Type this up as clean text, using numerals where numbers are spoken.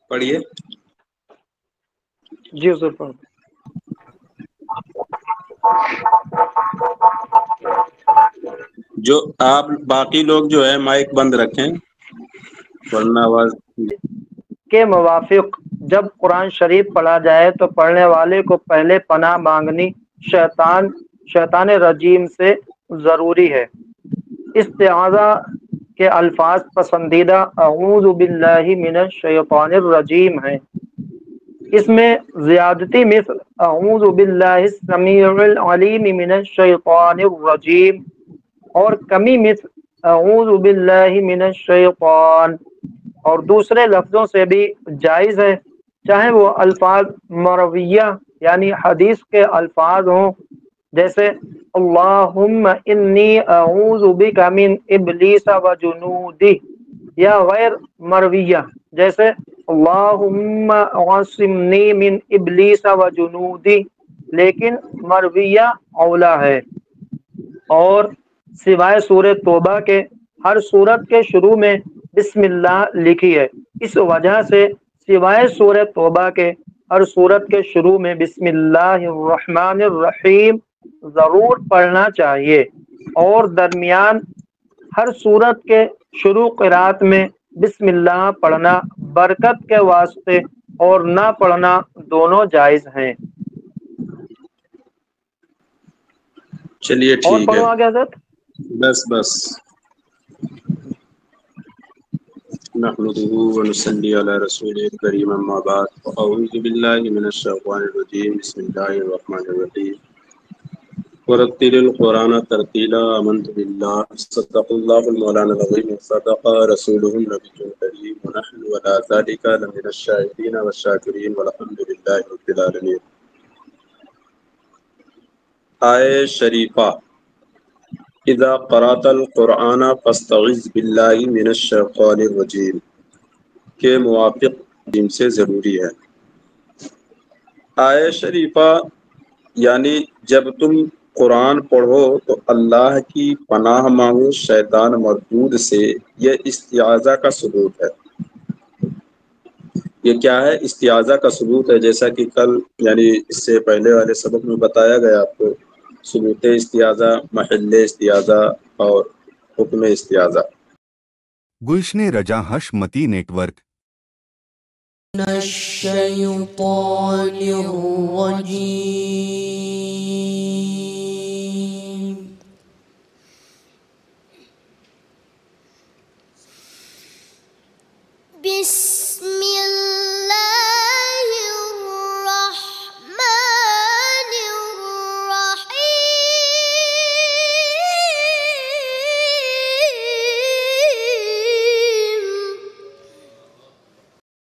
پڑھیے. جی حضور پڑھ. جو آپ باقی لوگ جو ہے مائک بند رکھیں ورنہ آواز. کے موافق جب قرآن شریف پڑھا جائے تو پڑھنے والے کو پہلے پناہ مانگنی شیطان رجیم سے ضروری ہے. استعاذہ کے الفاظ پسندیدہ اعوذ باللہ من الشیطان الرجیم ہیں. اس میں زیادتی مثل اعوذ باللہ السمیع العلیم من الشیطان الرجیم اور کمی مثل اعوذ باللہ من الشیطان اور دوسرے لفظوں سے بھی جائز ہے، چاہے وہ الفاظ مرویہ یعنی حدیث کے الفاظ ہوں جیسے اللہم انی اعوذ بک من ابلیس و جنودہ، یا غیر مرویہ جیسے اللہم عاصمنی من ابلیس و جنودہ، لیکن مرویہ اولا ہے. اور سوائے سورہ توبہ کے ہر سورت کے شروع میں بسم اللہ لکھی ہے، اس وجہ سے سوائے سورہ توبہ کے ہر سورت کے شروع میں بسم اللہ الرحمن الرحیم ضرور پڑھنا چاہیے، اور درمیان ہر سورت کے شروع قرات میں بسم اللہ پڑھنا برکت کے واسطے اور نہ پڑھنا دونوں جائز ہیں. چلیے اور ٹھیک ہے. پڑھو آگے حضرت. بس نحمده ونصلي على رسوله الكريم اما بعد اعوذ بالله من الشيطان الرجيم بسم الله الرحمن الرحيم ورتل القرآن ترتيلا آمنت بالله صدق الله المولانا العظيم وصدق رسوله النبي الكريم ونحن على ذلك لمن الشاهدين والشاكرين والحمد لله رب العالمين. آیہ شریفہ اذا قرأت القرآن فاستعذ باللہ من الشیطان الرجیم کے موافق جن سے ضروری ہے. آیہ شریفہ یعنی جب تم قرآن پڑھو تو اللہ کی پناہ مانگو شیطان مردود سے، یہ استعاذہ کا ثبوت ہے. یہ کیا ہے؟ استعاذہ کا ثبوت ہے، جیسا کہ کل یعنی اس سے پہلے والے سبق میں بتایا گیا آپ کو ثبوت استعاذہ، محل استعاذہ اور حکم استعاذہ. گلشن رجا حشمتی نیٹ ورک. الشیطان الرجیم